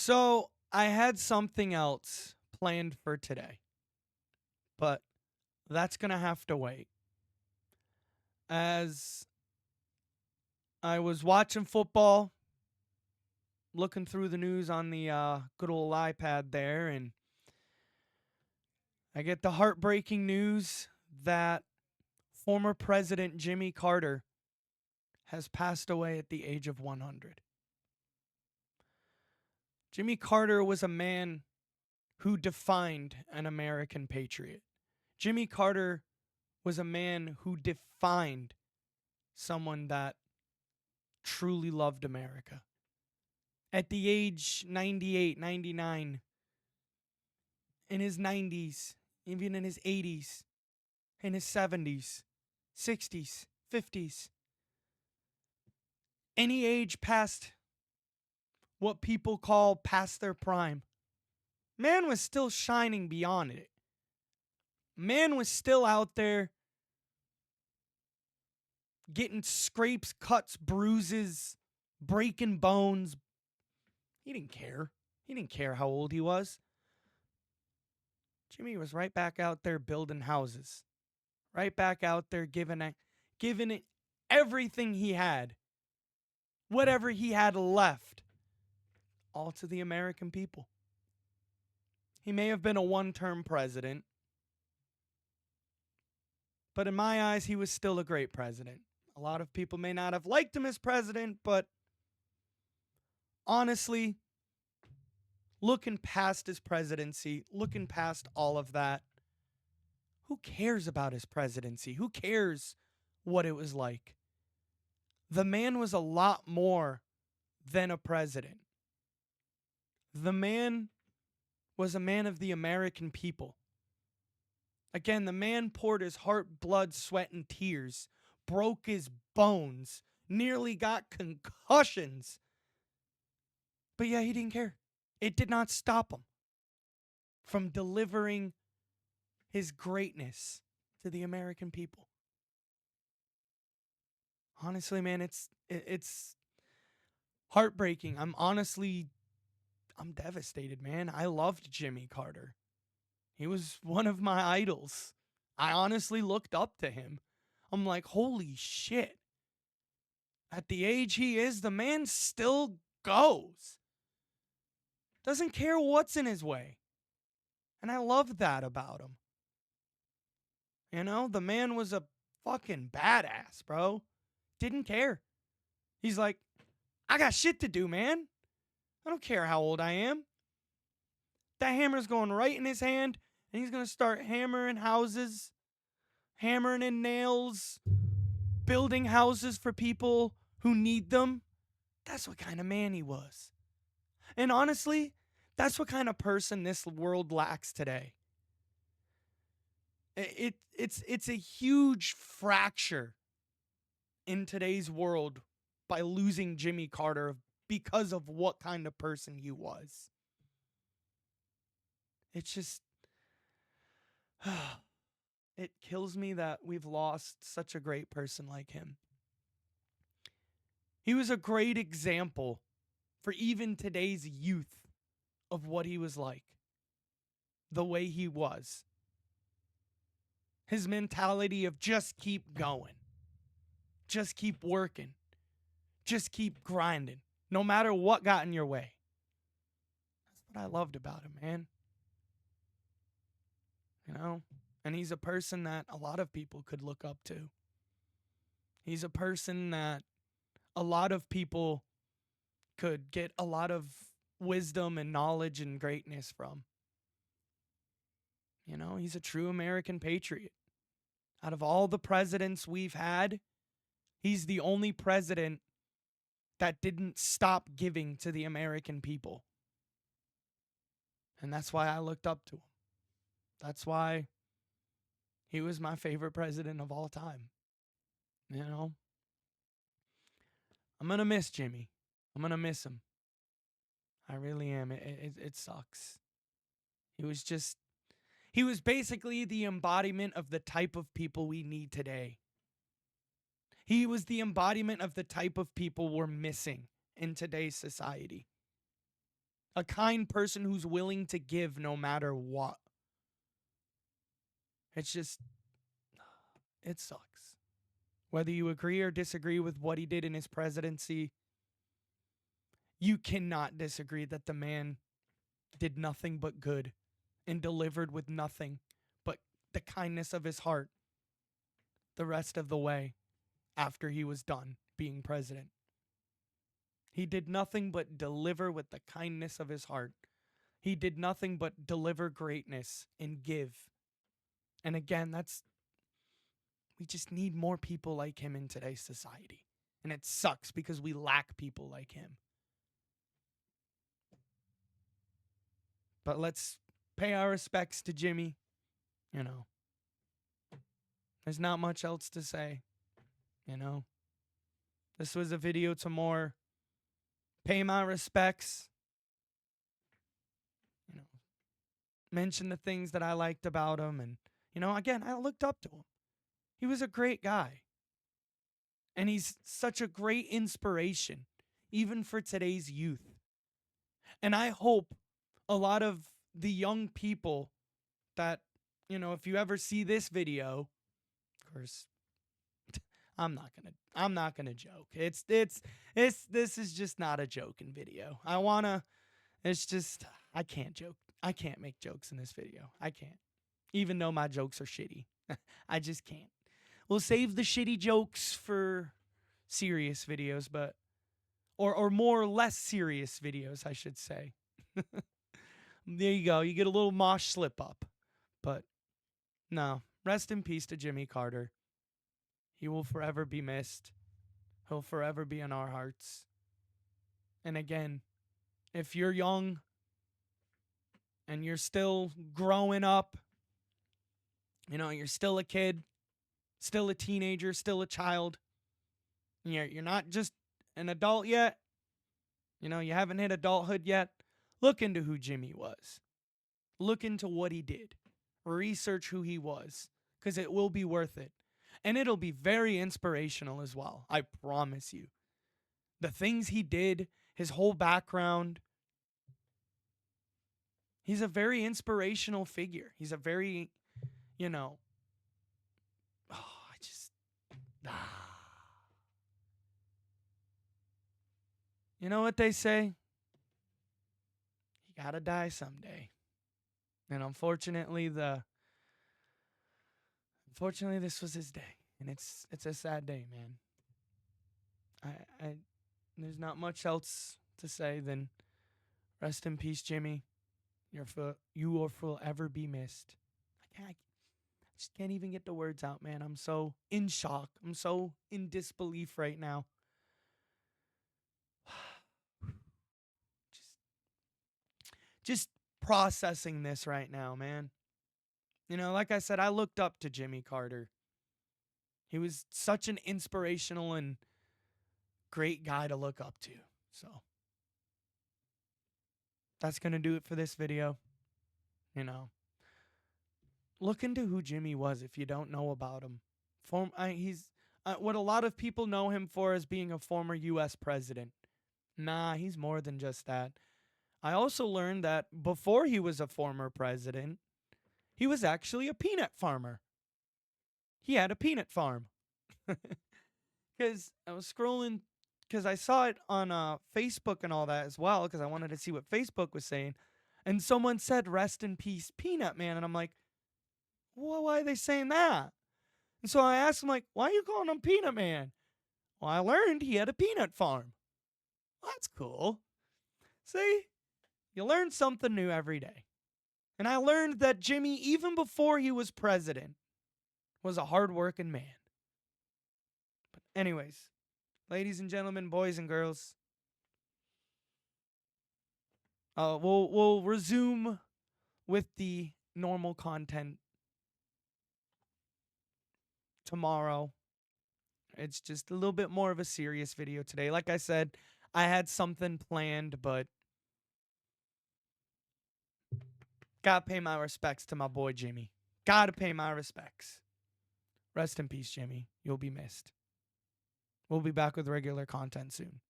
So I had something else planned for today, but that's going to have to wait. As I was watching football, looking through the news on the good old iPad there, and I get the heartbreaking news that former President Jimmy Carter has passed away at the age of 100. Jimmy Carter was a man who defined an American patriot. Jimmy Carter was a man who defined someone that truly loved America. At the age 98, 99, in his 90s, even in his 80s, in his 70s, 60s, 50s, any age past what people call past their prime, man was still shining beyond it. Man was still out there getting scrapes, cuts, bruises, breaking bones. He didn't care. He didn't care how old he was. Jimmy was right back out there building houses, right back out there giving it everything he had, whatever he had left, all to the American people. He may have been a one-term president, but in my eyes, he was still a great president. A lot of people may not have liked him as president, but honestly, looking past his presidency, looking past all of that, who cares about his presidency? Who cares what it was like? The man was a lot more than a president. The man was a man of the American people. Again, the man poured his heart, blood, sweat, and tears, broke his bones, nearly got concussions. But yeah, he didn't care. It did not stop him from delivering his greatness to the American people. Honestly, man, it's heartbreaking. I'm devastated, man. I loved Jimmy Carter. He was one of my idols. I honestly looked up to him. I'm like, holy shit. At the age he is, the man still goes. Doesn't care what's in his way. And I love that about him. You know, the man was a fucking badass, bro. Didn't care. He's like, I got shit to do, man. I don't care how old I am. That hammer's going right in his hand, and he's going to start hammering houses, hammering in nails, building houses for people who need them. That's what kind of man he was. And honestly, that's what kind of person this world lacks today. It's a huge fracture in today's world by losing Jimmy Carter because of what kind of person he was. It's just it kills me that we've lost such a great person like him. He was a great example for even today's youth of what he was like, the way he was. His mentality of just keep going, just keep working, just keep grinding, no matter what got in your way. That's what I loved about him, man. You know? And he's a person that a lot of people could look up to. He's a person that a lot of people could get a lot of wisdom and knowledge and greatness from. You know, he's a true American patriot. Out of all the presidents we've had, he's the only president that didn't stop giving to the American people. And that's why I looked up to him. That's why he was my favorite president of all time. You know, I'm going to miss Jimmy. I'm going to miss him. I really am. It sucks. He was just, he was basically the embodiment of the type of people we need today. He was the embodiment of the type of people we're missing in today's society. A kind person who's willing to give no matter what. It's just, it sucks. Whether you agree or disagree with what he did in his presidency, you cannot disagree that the man did nothing but good and delivered with nothing but the kindness of his heart the rest of the way after he was done being president. He did nothing but deliver with the kindness of his heart. He did nothing but deliver greatness and give. And again, we just need more people like him in today's society. And it sucks because we lack people like him. But let's pay our respects to Jimmy. You know, there's not much else to say. You know, this was a video to more pay my respects. You know, mention the things that I liked about him. And, you know, again, I looked up to him. He was a great guy. And he's such a great inspiration, even for today's youth. And I hope a lot of the young people that, you know, if you ever see this video, of course, I'm not gonna joke. This is just not a joking video. I can't joke. I can't make jokes in this video. I can't. Even though my jokes are shitty. I just can't. We'll save the shitty jokes for serious videos, but or more or less serious videos, I should say. There you go. You get a little mosh slip up. But no, rest in peace to Jimmy Carter. He will forever be missed. He'll forever be in our hearts. And again, if you're young and you're still growing up, you know, you're still a kid, still a teenager, still a child, you're not just an adult yet, you know, you haven't hit adulthood yet, look into who Jimmy was. Look into what he did. Research who he was, because it will be worth it. And it'll be very inspirational as well. I promise you. The things he did, his whole background. He's a very inspirational figure. He's a very, you know, You know what they say? You gotta die someday. And unfortunately, this was his day. And it's a sad day, man. There's not much else to say than rest in peace, Jimmy. You will forever be missed. I just can't even get the words out, man. I'm so in shock. I'm so in disbelief right now. Just processing this right now, man. You know, like I said, I looked up to Jimmy Carter. He was such an inspirational and great guy to look up to. So that's going to do it for this video. You know, look into who Jimmy was if you don't know about him. He's what a lot of people know him for as being a former U.S. president. Nah, he's more than just that. I also learned that before he was a former president, he was actually a peanut farmer. He had a peanut farm. Because I was scrolling, because I saw it on Facebook and all that as well, because I wanted to see what Facebook was saying. And someone said, rest in peace, Peanut Man. And I'm like, well, why are they saying that? And so I asked him, like, why are you calling him Peanut Man? Well, I learned he had a peanut farm. Well, that's cool. See? You learn something new every day. And I learned that Jimmy, even before he was president, was a hardworking man. But anyways, ladies and gentlemen, boys and girls, we'll resume with the normal content tomorrow. It's just a little bit more of a serious video today. Like I said, I had something planned, but gotta pay my respects to my boy Jimmy. Gotta pay my respects. Rest in peace, Jimmy. You'll be missed. We'll be back with regular content soon.